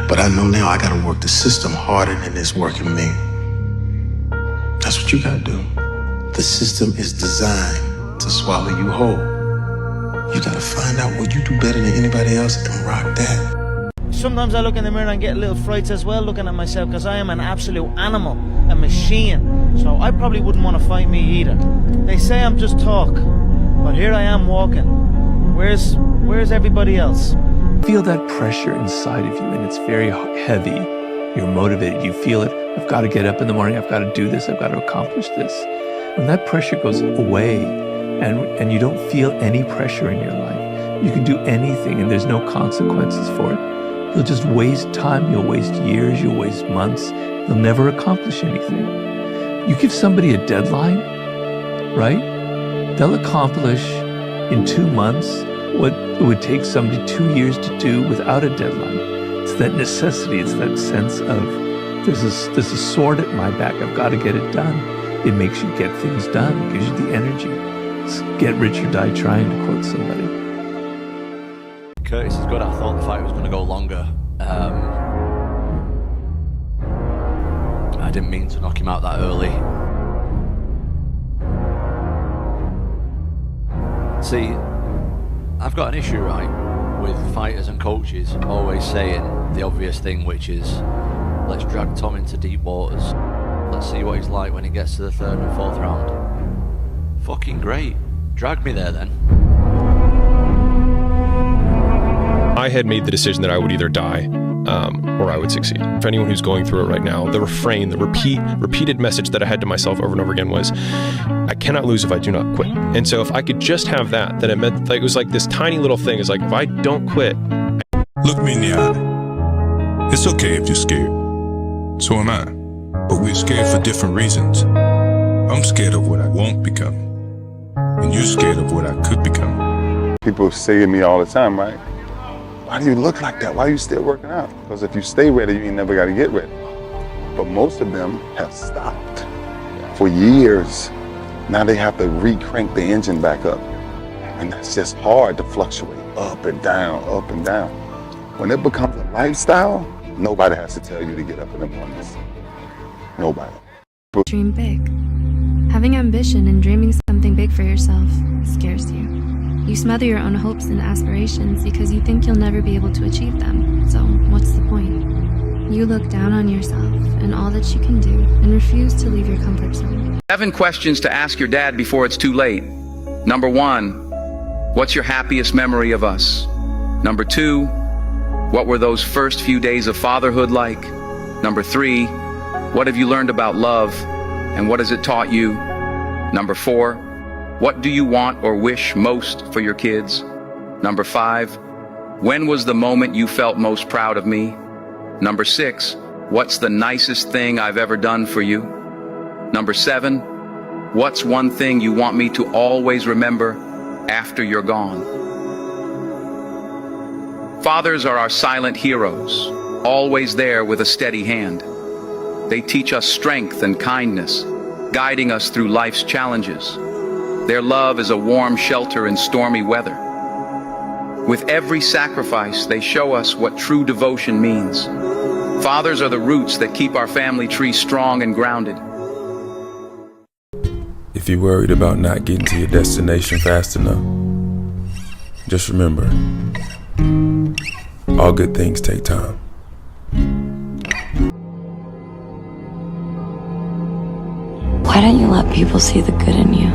But I know now I gotta work the system harder than it's working me. That's what you gotta do. The system is designed to swallow you whole. You gotta find out what you do better than anybody else and rock that. Sometimes I look in the mirror and get little frights as well looking at myself, because I am an absolute animal, a machine. So I probably wouldn't want to fight me either. They say I'm just talk, but here I am walking. Where's everybody else? Feel that pressure inside of you, and it's very heavy. You're motivated, you feel it. I've got to get up in the morning, I've got to do this, I've got to accomplish this. When that pressure goes away and you don't feel any pressure in your life, you can do anything and there's no consequences for it. You'll just waste time, you'll waste years, you'll waste months. You'll never accomplish anything. You give somebody a deadline, right? They'll accomplish in 2 months what it would take somebody 2 years to do without a deadline. It's that necessity, it's that sense of there's a sword at my back, I've got to get it done. It makes you get things done, it gives you the energy. It's get rich or die trying, to quote somebody. Curtis is good. I thought the fight was going to go longer. I didn't mean to knock him out that early. See, I've got an issue, right, with fighters and coaches always saying the obvious thing, which is, let's drag Tom into deep waters. Let's see what he's like when he gets to the 3rd and 4th round. Fucking great. Drag me there then. I had made the decision that I would either die or I would succeed. For anyone who's going through it right now, the refrain, the repeated message that I had to myself over and over again was, I cannot lose if I do not quit. And so if I could just have that, then it meant, like, it was like this tiny little thing. It's like, if I don't quit. Look me in the eye. It's okay if you're scared. So am I. But we're scared for different reasons. I'm scared of what I won't become. And you're scared of what I could become. People say to me all the time, right? Why do you look like that? Why are you still working out? Because if you stay ready, you ain't never got to get ready. But most of them have stopped for years. Now they have to re-crank the engine back up. And that's just hard to fluctuate up and down, up and down. When it becomes a lifestyle, nobody has to tell you to get up in the mornings. Nobody. Dream big. Having ambition and dreaming something big for yourself scares you. You smother your own hopes and aspirations because you think you'll never be able to achieve them. So what's the point? You look down on yourself and all that you can do and refuse to leave your comfort zone. 7 questions to ask your dad before it's too late. Number 1, what's your happiest memory of us? Number 2, what were those first few days of fatherhood like? Number 3, what have you learned about love and what has it taught you? Number 4, what do you want or wish most for your kids? Number 5, when was the moment you felt most proud of me? Number 6, what's the nicest thing I've ever done for you? Number 7, what's one thing you want me to always remember after you're gone? Fathers are our silent heroes, always there with a steady hand. They teach us strength and kindness, guiding us through life's challenges. Their love is a warm shelter in stormy weather. With every sacrifice, they show us what true devotion means. Fathers are the roots that keep our family tree strong and grounded. If you're worried about not getting to your destination fast enough, just remember, all good things take time. Why don't you let people see the good in you?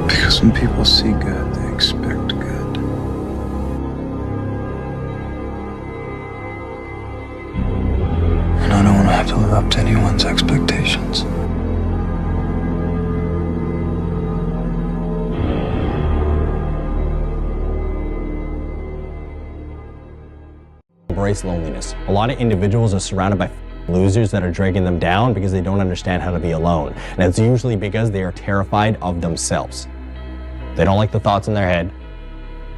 Because when people see good, they expect good. And I don't want to have to live up to anyone's expectations. Embrace loneliness. A lot of individuals are surrounded by losers that are dragging them down because they don't understand how to be alone. And it's usually because they are terrified of themselves. They don't like the thoughts in their head.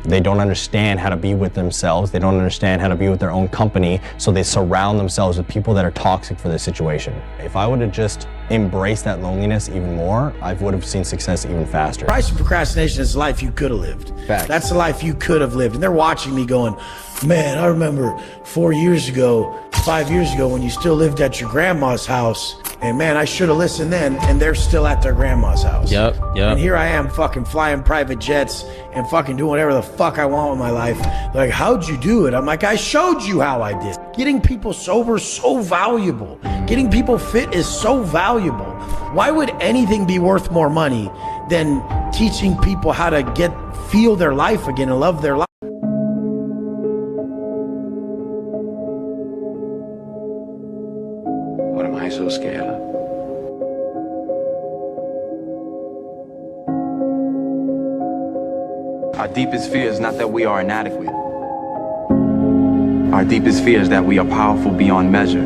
They don't understand how to be with themselves. They don't understand how to be with their own company, so they surround themselves with people that are toxic for this situation. If I would have just embraced that loneliness even more, I would have seen success even faster. The price of procrastination is the life you could have lived. Facts. That's the life you could have lived. And they're watching me going, man, I remember 4 years ago, 5 years ago when you still lived at your grandma's house. And man, I should have listened then, and they're still at their grandma's house. Yep. And here I am fucking flying private jets and fucking doing whatever the fuck I want with my life. They're like, how'd you do it? I'm like, I showed you how I did. Getting people sober is so valuable. Getting people fit is so valuable. Why would anything be worth more money than teaching people how to feel their life again and love their life? What am I so scared of? Our deepest fear is not that we are inadequate. Our deepest fear is that we are powerful beyond measure.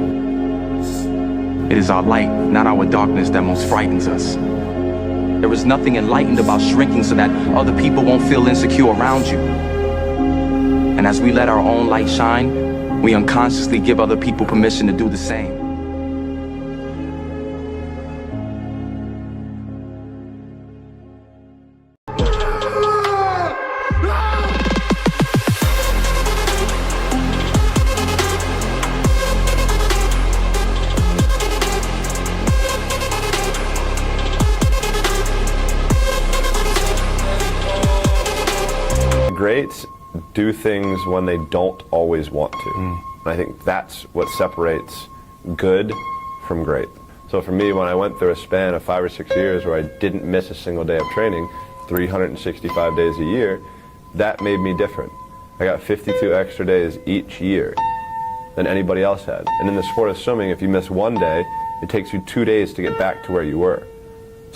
It is our light, not our darkness, that most frightens us. There is nothing enlightened about shrinking so that other people won't feel insecure around you. And as we let our own light shine, we unconsciously give other people permission to do the same. Greats do things when they don't always want to. And I think that's what separates good from great. So for me, when I went through a span of 5 or 6 years where I didn't miss a single day of training, 365 days a year, that made me different. I got 52 extra days each year than anybody else had. And in the sport of swimming, if you miss one day, it takes you 2 days to get back to where you were.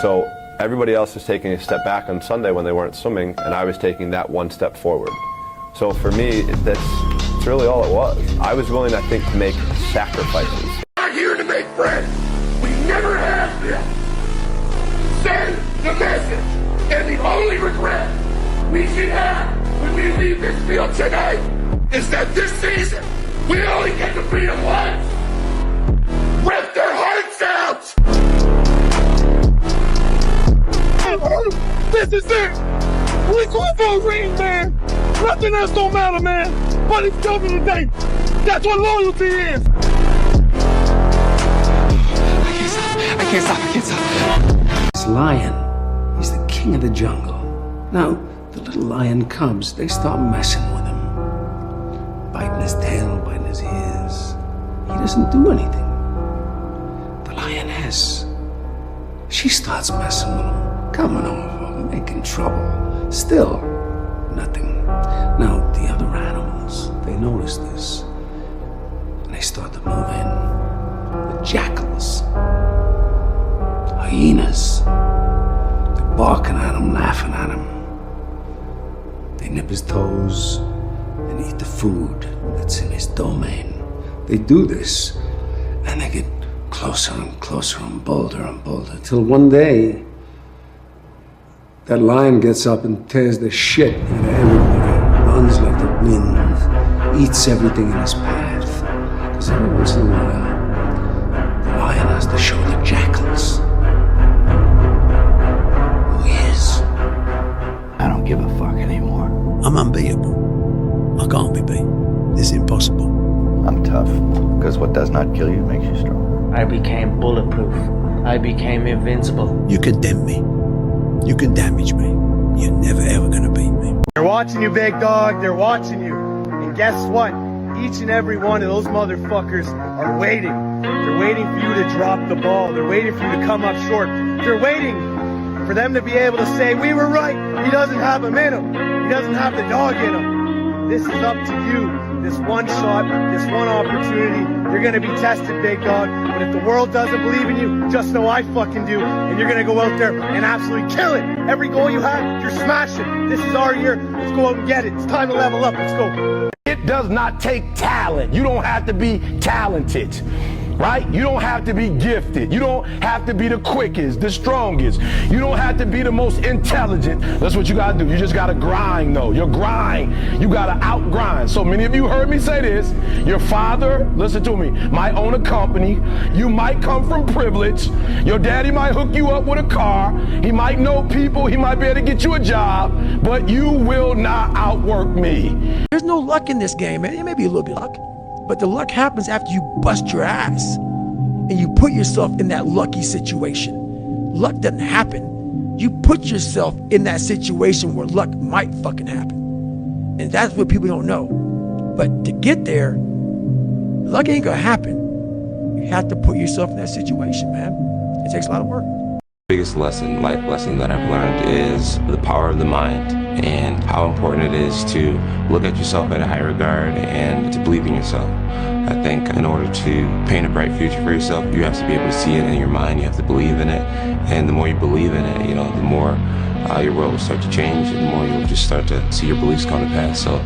So everybody else is taking a step back on Sunday when they weren't swimming, and I was taking that one step forward. So for me, that's really all it was. I was willing, I think, to make sacrifices. We're not here to make friends. We never have been. Send the message. And the only regret we should have when we leave this field tonight is that this season, we only get to beat them once. Rip their hearts out. This is it! We're going for a ring, man! Nothing else don't matter, man! But it's coming today! That's what loyalty is! I can't stop. This lion, he's the king of the jungle. Now, the little lion cubs, they start messing with him. Biting his tail, biting his ears. He doesn't do anything. The lioness, she starts messing with him. Coming over, making trouble. Still, nothing. Now, the other animals, they notice this. And they start to move in. The jackals, hyenas, they're barking at him, laughing at him. They nip his toes and eat the food that's in his domain. They do this, and they get closer and closer and bolder, till one day, that lion gets up and tears the shit out of everybody, runs like the wind, eats everything in his path. Because every once in a while, the lion has to show the jackals who he is. I don't give a fuck anymore. I'm unbeatable. I can't be beat. It's impossible. I'm tough, because what does not kill you makes you strong. I became bulletproof. I became invincible. You condemn me. You can damage me. You're never ever gonna beat me. They're watching you, big dog. They're watching you. And guess what? Each and every one of those motherfuckers are waiting. They're waiting for you to drop the ball. They're waiting for you to come up short. They're waiting for them to be able to say, we were right. He doesn't have him in him. He doesn't have the dog in him. This is up to you. This one shot, this one opportunity. You're gonna be tested, big dog. But if the world doesn't believe in you, just know I fucking do. And you're gonna go out there and absolutely kill it. Every goal you have, you're smashing. This is our year. Let's go out and get it. It's time to level up. Let's go. It does not take talent. You don't have to be talented. right? You don't have to be gifted. You don't have to be the quickest, the strongest. You don't have to be the most intelligent. That's what you gotta do. You just gotta grind though. Your grind, you gotta out-grind. So many of you heard me say this. Your father, listen to me, might own a company. You might come from privilege. Your daddy might hook you up with a car. He might know people. He might be able to get you a job, but you will not outwork me. There's no luck in this game, man. It may be a little bit of luck, but the luck happens after you bust your ass and you put yourself in that lucky situation. Luck doesn't happen. You put yourself in that situation where luck might fucking happen. And that's what people don't know. But to get there, luck ain't gonna happen. You have to put yourself in that situation, man. It takes a lot of work. Biggest lesson, life lesson that I've learned is the power of the mind and how important it is to look at yourself in a high regard and to believe in yourself. I think in order to paint a bright future for yourself, you have to be able to see it in your mind. You have to believe in it. And the more you believe in it, you know, the more your world will start to change and the more you'll just start to see your beliefs come to pass. So.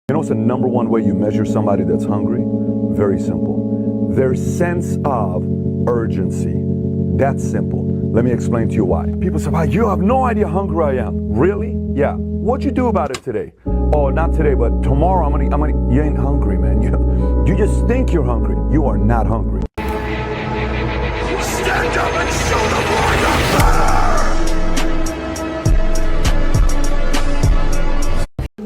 You know what's the number one way you measure somebody that's hungry? Very simple. Their sense of urgency. That's simple. Let me explain to you why. People say, wow, you have no idea how hungry I am. Really? Yeah. What'd you do about it today? Oh, not today, but tomorrow I'm gonna, you ain't hungry, man. You just think you're hungry. You are not hungry. Stand up and show them why you're better!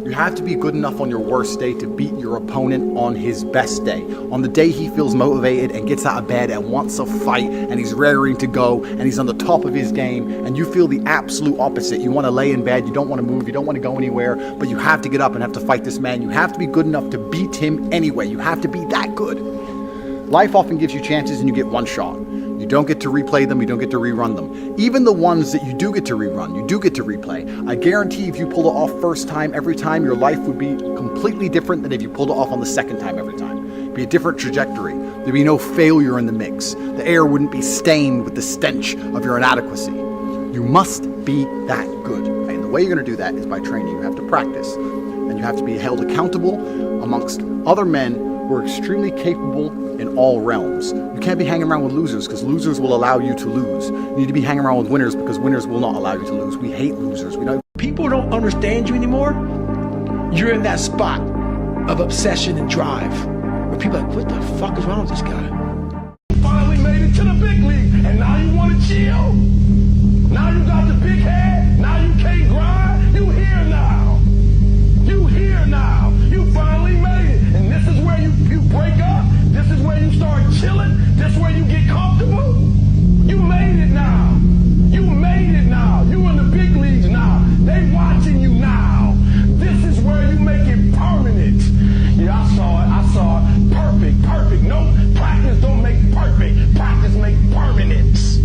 You have to be good enough on your worst day to beat your opponent on his best day. On the day he feels motivated and gets out of bed and wants a fight and he's raring to go and he's on the top of his game, and you feel the absolute opposite. You want to lay in bed, you don't want to move, you don't want to go anywhere, but you have to get up and have to fight this man. You have to be good enough to beat him anyway. You have to be that good. Life often gives you chances and you get one shot. You don't get to replay them, you don't get to rerun them. Even the ones that you do get to rerun, you do get to replay. I guarantee if you pulled it off first time every time, your life would be completely different than if you pulled it off on the second time every time. It'd be a different trajectory. There'd be no failure in the mix. The air wouldn't be stained with the stench of your inadequacy. You must be that good. And the way you're gonna do that is by training. You have to practice. And you have to be held accountable amongst other men who are extremely capable in all realms. You can't be hanging around with losers because losers will allow you to lose. You need to be hanging around with winners because winners will not allow you to lose. We hate losers. People don't understand you anymore. You're in that spot of obsession and drive where people are like, what the fuck is wrong with this guy? Finally made it to the big league, and now you want to chill? Now you got the big head, now you can't grind? You here now. You here now. You finally made it, and this is where you break up? This is where you start chilling? This is where you get comfortable? You made it now. You made it now. You in the big leagues now. They watching you now. This is where you make it permanent. Yeah, I saw it. Perfect. No, practice don't make perfect. Practice make permanence.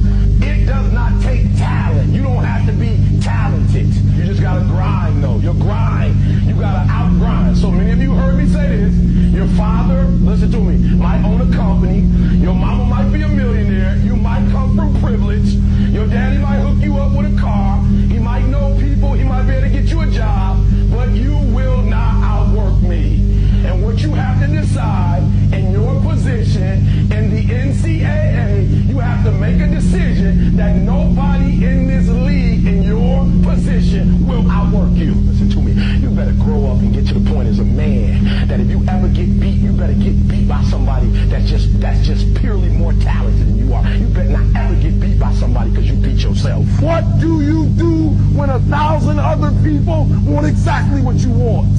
It does not take talent. You don't have to be talented. You just gotta grind though. Your grind. You gotta out-grind. So many of you heard me say this. Your father, listen to me, might own a company. Your mama might be a millionaire. You might come from privilege. Your daddy might hook you up with a car. He might know people. He might be able to get you a job. But you will not outwork me. And what you have to decide in your position in the NCAA, you have to make a decision that nobody in this league in your position will outwork you. Listen to me. You better grow up and get to the point as a man that if you ever get beat, you better get beat by somebody that's just purely more talented than you are. You better not ever get beat by somebody because you beat yourself. What do you do when 1,000 other people want exactly what you want?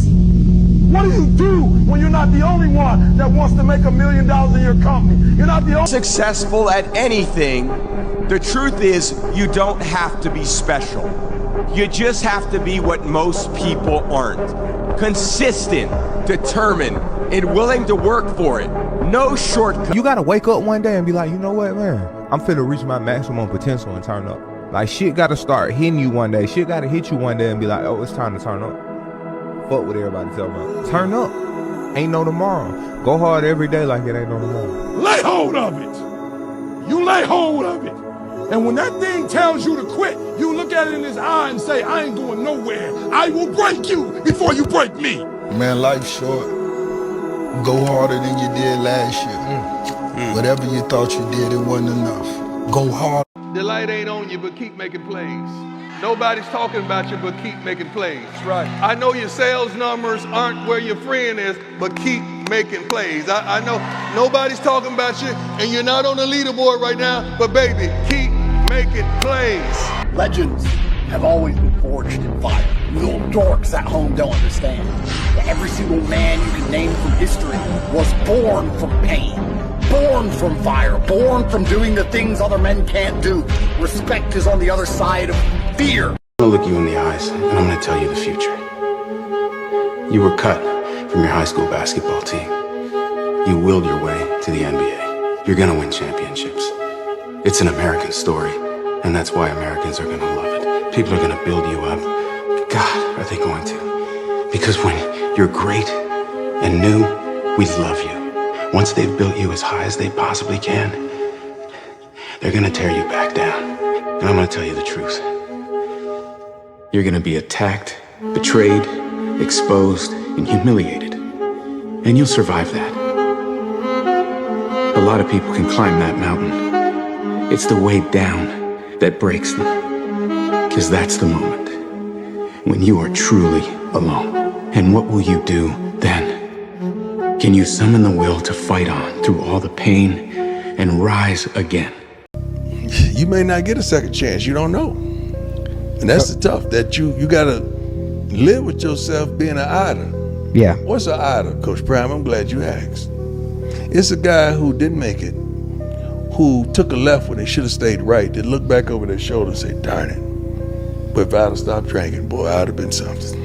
What do you do when you're not the only one that wants to make $1 million in your company? You're not the only successful at anything. The truth is, you don't have to be special. You just have to be what most people aren't. Consistent, determined, and willing to work for it. No shortcut. You gotta wake up one day and be like, you know what, man? I'm finna reach my maximum potential and turn up. Like, shit gotta start hitting you one day. Shit gotta hit you one day and be like, oh, it's time to turn up. Fuck what everybody tell me. Turn up. Ain't no tomorrow. Go hard every day like it ain't no tomorrow. lay hold of it. You lay hold of it. And when that thing tells you to quit, you look at it in his eye and say, I ain't going nowhere. I will break you before you break me. Man, life's short. Go harder than you did last year. Whatever you thought you did, it wasn't enough. Go hard. The light ain't on you, but keep making plays. Nobody's talking about you, but keep making plays. That's right. I know your sales numbers aren't where your friend is, but keep making plays. I know nobody's talking about you, and you're not on the leaderboard right now, but baby, keep making plays. Legends have always been forged in fire. You little dorks at home don't understand. Every single man you can name from history was born from pain, born from fire, born from doing the things other men can't do. Respect is on the other side of fear. I'm gonna look you in the eyes, and I'm gonna tell you the future. You were cut from your high school basketball team. You willed your way to the NBA. You're gonna win championships. It's an American story, and that's why Americans are gonna love it. People are gonna build you up. God, are they going to? Because when you're great and new, we love you. Once they've built you as high as they possibly can, they're gonna tear you back down. And I'm gonna tell you the truth. You're gonna be attacked, betrayed, exposed, and humiliated. And you'll survive that. A lot of people can climb that mountain. It's the way down that breaks them. Because that's the moment when you are truly alone. And what will you do then? Can you summon the will to fight on through all the pain and rise again? You may not get a second chance, you don't know. And that's the tough, that you gotta live with yourself being an idol. Yeah. What's an idol, Coach Prime? I'm glad you asked. It's a guy who didn't make it, who took a left when they should have stayed right, that looked back over their shoulder and say, darn it. But if I'd have stopped drinking, boy, I'd have been something.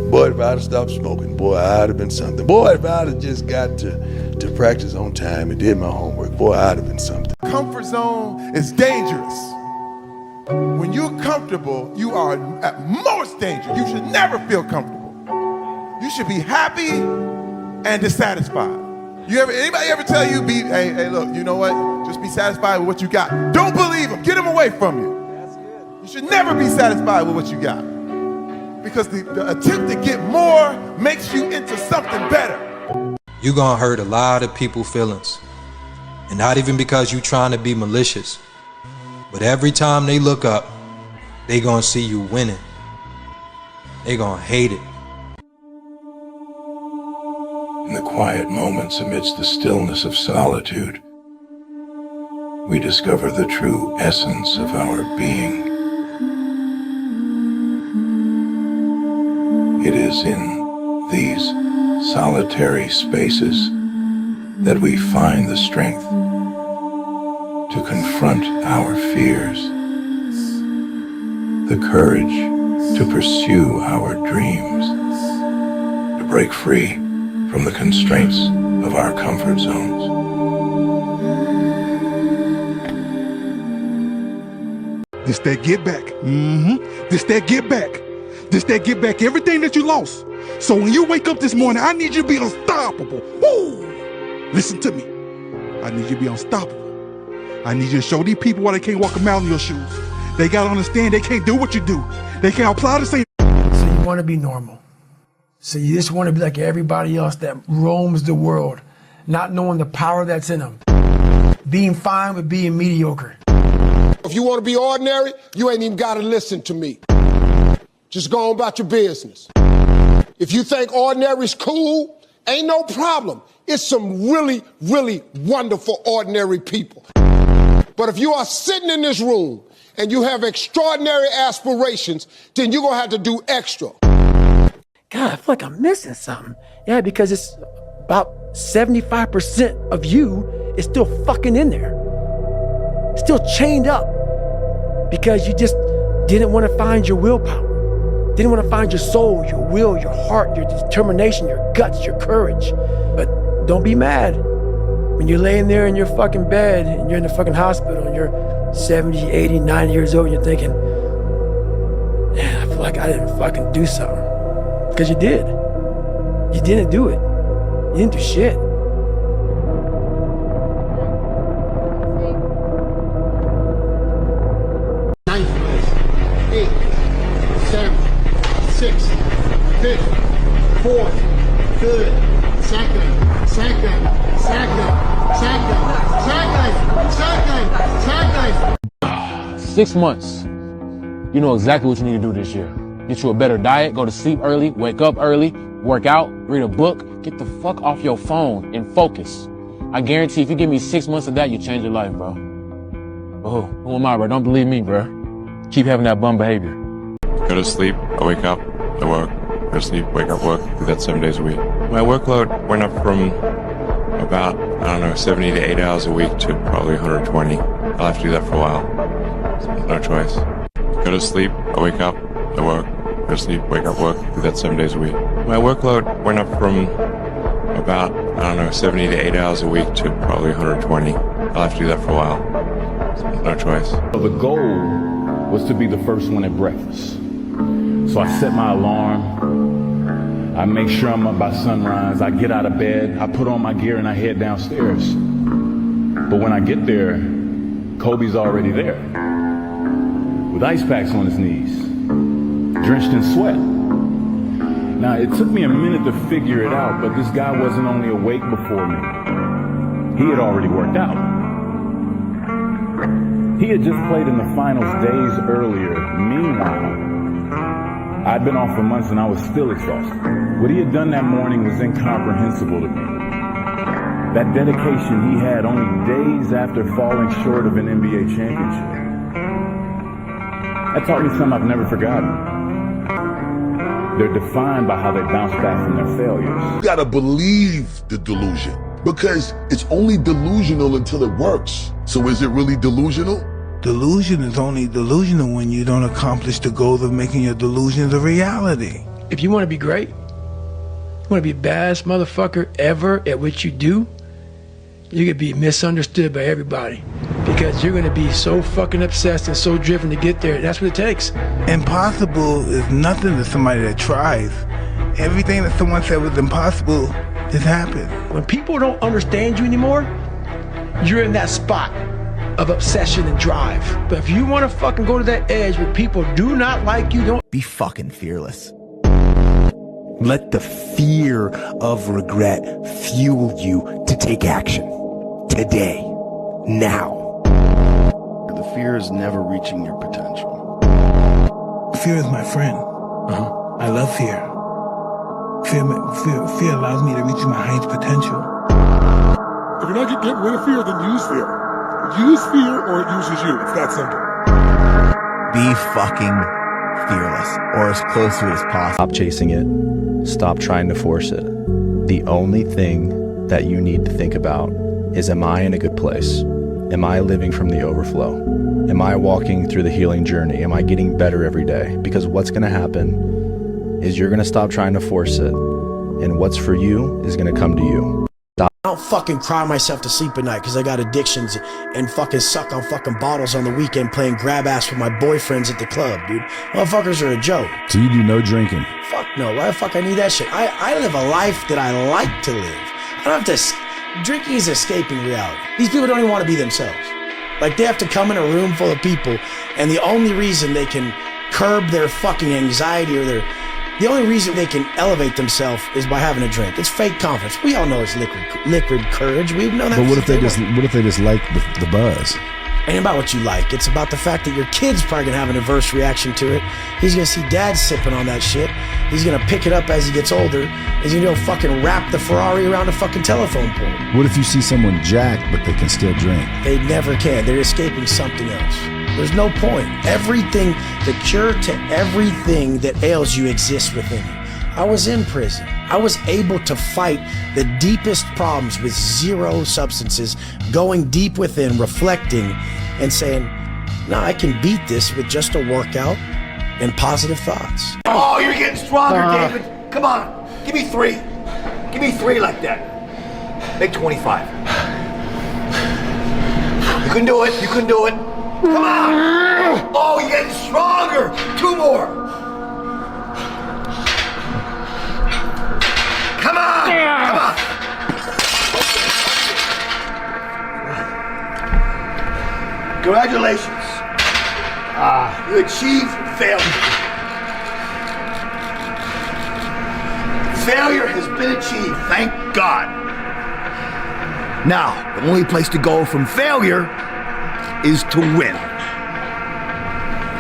Boy, if I'd have stopped smoking, boy, I'd have been something. Boy, if I'd have just got to practice on time and did my homework, boy, I'd have been something. Comfort zone is dangerous. When you're comfortable, you are at most dangerous. You should never feel comfortable. You should be happy and dissatisfied. Anybody ever tell you, hey, look, you know what? Just be satisfied with what you got. Don't believe them. Get them away from you. You should never be satisfied with what you got. Because the attempt to get more makes you into something better. You're gonna hurt a lot of people's feelings. And not even because you're trying to be malicious. But every time they look up, they gonna see you winning. They gonna hate it. In the quiet moments amidst the stillness of solitude, we discover the true essence of our being. It is in these solitary spaces that we find the strength to confront our fears, the courage to pursue our dreams, to break free from the constraints of our comfort zones. This that get back. This that get back. This that get back everything that you lost. So when you wake up this morning, I need you to be unstoppable. Woo! Listen to me. I need you to be unstoppable. I need you to show these people why they can't walk a mile in your shoes. They gotta understand they can't do what you do. They can't apply the same. So you want to be normal. So you just want to be like everybody else that roams the world, not knowing the power that's in them. Being fine with being mediocre. If you want to be ordinary, you ain't even got to listen to me. Just go on about your business. If you think ordinary's cool, ain't no problem. It's some really, really wonderful ordinary people. But if you are sitting in this room and you have extraordinary aspirations, then you're going to have to do extra. God, I feel like I'm missing something. Yeah, because it's about 75% of you is still fucking in there. Still chained up. Because you just didn't want to find your willpower. Didn't want to find your soul, your will, your heart, your determination, your guts, your courage. But don't be mad. When you're laying there in your fucking bed and you're in the fucking hospital and you're 70, 80, 90 years old and you're thinking, man, I feel like I didn't fucking do something. Because you did. You didn't do it. You didn't do shit. ninth place, 8, 7, 6, 5th, 4th, 3rd, 2nd, 6 months. You know exactly what you need to do this year. Get you a better diet, go to sleep early, wake up early, work out, read a book, get the fuck off your phone and focus. I guarantee if you give me 6 months of that, you change your life, bro. But who am I, bro? Don't believe me, bro. Keep having that bum behavior. Go to sleep, I wake up, I work. Go to sleep, wake up, work. Do that 7 days a week. My workload went up from about, 70 to 8 hours a week to probably 120. I'll have to do that for a while. No choice. Go to sleep, I wake up, I work. Go to sleep, wake up, work. Do that 7 days a week. My workload went up from about, 70 to 8 hours a week to probably 120. I'll have to do that for a while. No choice. The goal was to be the first one at breakfast. So I set my alarm. I make sure I'm up by sunrise. I get out of bed. I put on my gear and I head downstairs. But when I get there, Kobe's already there with ice packs on his knees, drenched in sweat. Now, it took me a minute to figure it out, but this guy wasn't only awake before me. He had already worked out. He had just played in the finals days earlier. Meanwhile, I'd been off for months and I was still exhausted. What he had done that morning was incomprehensible to me. That dedication he had only days after falling short of an NBA championship. That taught me something I've never forgotten. They're defined by how they bounce back from their failures. You gotta believe the delusion, because it's only delusional until it works. So is it really delusional? Delusion is only delusional when you don't accomplish the goal of making your delusions a reality. If you want to be great, you want to be the baddest motherfucker ever at what you do, you're going to be misunderstood by everybody. Because you're going to be so fucking obsessed and so driven to get there. That's what it takes. Impossible is nothing to somebody that tries. Everything that someone said was impossible has happened. When people don't understand you anymore, you're in that spot of obsession and drive. But if you want to fucking go to that edge where people do not like you, don't be fucking fearless. Let the fear of regret fuel you to take action. Today. Now. The fear is never reaching your potential. Fear is my friend. I love fear. Fear allows me to reach my highest potential. If you're not getting rid of fear, then use fear. Use fear or it uses you. It's that simple. Be fucking fearless, or as close to it as possible. Stop chasing it. Stop trying to force it. The only thing that you need to think about is, am I in a good place? Am I living from the overflow? Am I walking through the healing journey? Am I getting better every day? Because what's going to happen is you're going to stop trying to force it, and what's for you is going to come to you. I don't fucking cry myself to sleep at night because I got addictions and fucking suck on fucking bottles on the weekend playing grab ass with my boyfriends at the club, dude. Motherfuckers are a joke. So you do no drinking? Fuck no. Why the fuck I need that shit? I live a life that I like to live. I don't have to... Drinking is escaping reality. These people don't even want to be themselves. Like, they have to come in a room full of people, and the only reason they can curb their fucking anxiety or the only reason they can elevate themselves is by having a drink. It's fake confidence. We all know it's liquid courage. We've known that. But what if they just like the buzz? Ain't about what you like. It's about the fact that your kid's probably gonna have an adverse reaction to it. He's gonna see dad sipping on that shit. He's gonna pick it up as he gets older. He's gonna go fucking wrap the Ferrari around a fucking telephone pole. What if you see someone jacked but they can still drink? They never can. They're escaping something else. There's no point. Everything, the cure to everything that ails you exists within you. I was in prison. I was able to fight the deepest problems with zero substances, going deep within, reflecting, and saying, no, I can beat this with just a workout and positive thoughts. Oh, you're getting stronger, David. Come on. Give me 3. Give me 3 like that. Make 25. You can do it. You can do it. Come on. Oh, you're getting stronger. 2 more. Come on! Come on! Congratulations. You achieve failure. Failure has been achieved, thank God. Now, the only place to go from failure is to win.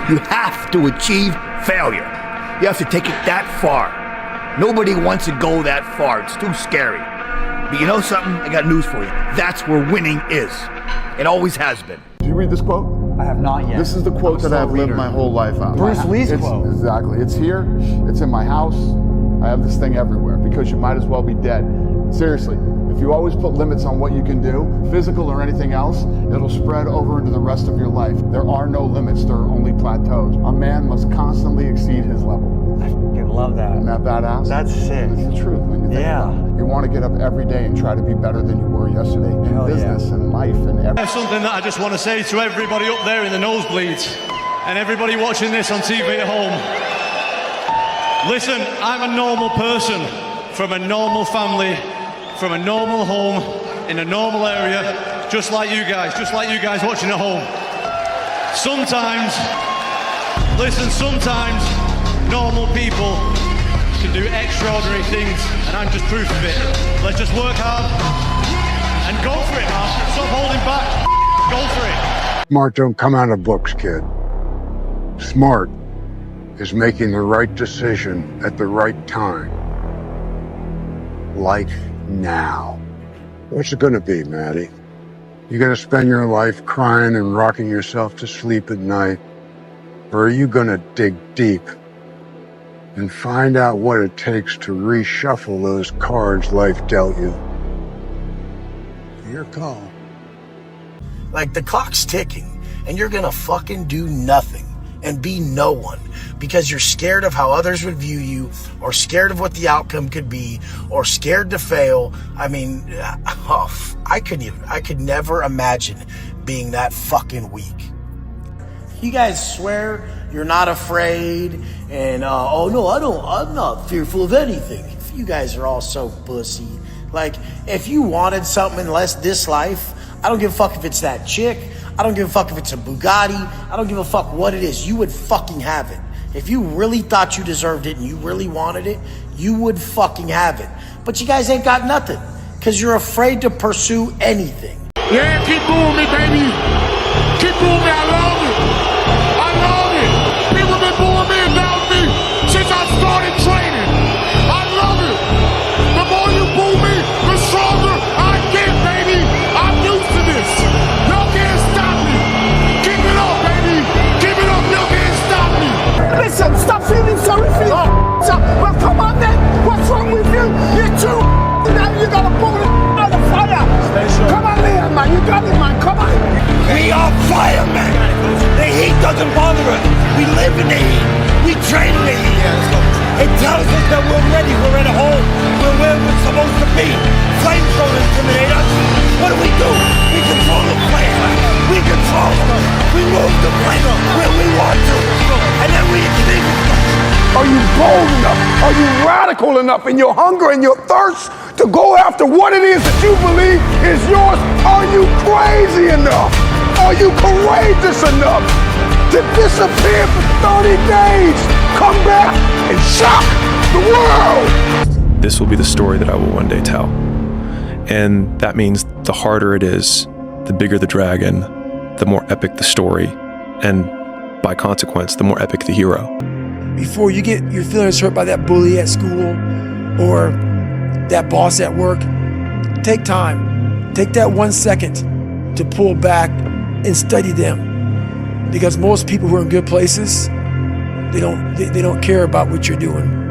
You have to achieve failure. You have to take it that far. Nobody wants to go that far. It's too scary. But you know something? I got news for you. That's where winning is. It always has been. Did you read this quote? I have not yet. This is the quote that I've lived my whole life out. Bruce Lee's quote. Exactly. It's here. It's in my house. I have this thing everywhere because you might as well be dead. Seriously. If you always put limits on what you can do, physical or anything else, it'll spread over into the rest of your life. There are no limits, there are only plateaus. A man must constantly exceed his level. I fucking love that. Isn't that badass? That's sick. It's the truth when you think about it. You want to get up every day and try to be better than you were yesterday in business and life and everything. There's something that I just want to say to everybody up there in the nosebleeds and everybody watching this on TV at home. Listen, I'm a normal person from a normal family, from a normal home, in a normal area, just like you guys watching at home. Sometimes normal people can do extraordinary things, and I'm just proof of it. Let's just work hard and go for it, man. Stop holding back. Go for it. Smart don't come out of books, kid. Smart is making the right decision at the right time. Like now. What's it gonna be, Maddie? You gonna spend your life crying and rocking yourself to sleep at night? Or are you gonna dig deep and find out what it takes to reshuffle those cards life dealt you? Your call. Like, the clock's ticking, and you're gonna fucking do nothing and be no one because you're scared of how others would view you, or scared of what the outcome could be, or scared to fail. I mean, I could never imagine being that fucking weak. You guys swear you're not afraid, and oh no, I'm not fearful of anything. You guys are all so pussy. Like, if you wanted something in this life, I don't give a fuck if it's that chick, I don't give a fuck if it's a Bugatti, I don't give a fuck what it is, you would fucking have it. If you really thought you deserved it and you really wanted it, you would fucking have it. But you guys ain't got nothing, because you're afraid to pursue anything. Yeah, keep moving me, baby. Keep moving me, I love it. I love it. People been booing me and down me since I started training. I love it. The more you boo me, the stronger I get, baby. I'm used to this. Y'all can't stop me. Keep it up, baby. Keep it up. Y'all can't stop me. Listen, stop feeling sorry for yourself. Well, come on then. What's wrong with you? You're too. Now you gotta pull it out of fire. Come on, Liam, man. You got it, man. Come on. We are firemen. The heat doesn't bother us. We live in the heat. We train in the heat. It tells us that we're ready. We're at home. We're where we're supposed to be. Flames don't intimidate us. What do? We control the flame. We control them. We move the flame where we want to. And then we extinguish them. Are you bold enough? Are you radical enough in your hunger and your thirst to go after what it is that you believe is yours? Are you crazy enough? Are you courageous enough to disappear for 30 days, come back and shock the world? This will be the story that I will one day tell. And that means the harder it is, the bigger the dragon, the more epic the story, and by consequence, the more epic the hero. Before you get your feelings hurt by that bully at school or that boss at work, take time. Take that 1 second to pull back and study them. Because most people who are in good places, they don't care about what you're doing.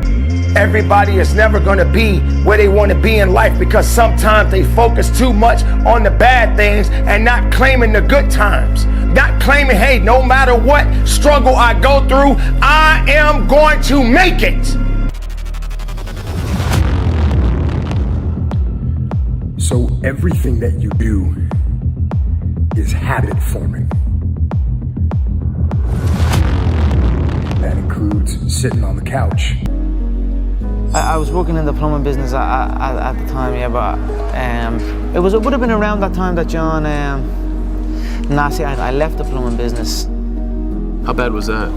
Everybody is never going to be where they want to be in life because sometimes they focus too much on the bad things and not claiming the good times. Not claiming, hey, no matter what struggle I go through, I am going to make it. So everything that you do is habit forming. That includes sitting on the couch. I was working in the plumbing business at the time, yeah, but it would have been around that time that John, I left the plumbing business How bad was that?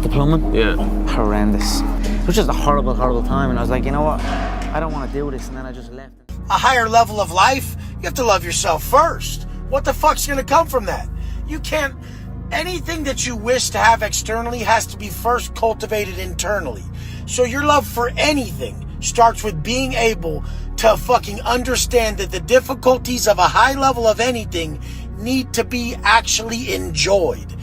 The plumbing? Yeah. Horrendous. It was just a horrible, horrible time, and I was like, you know what? I don't want to do this, and then I just left. A higher level of life, you have to love yourself first. What the fuck's gonna come from that? You can't... Anything that you wish to have externally has to be first cultivated internally. So your love for anything starts with being able to fucking understand that the difficulties of a high level of anything need to be actually enjoyed.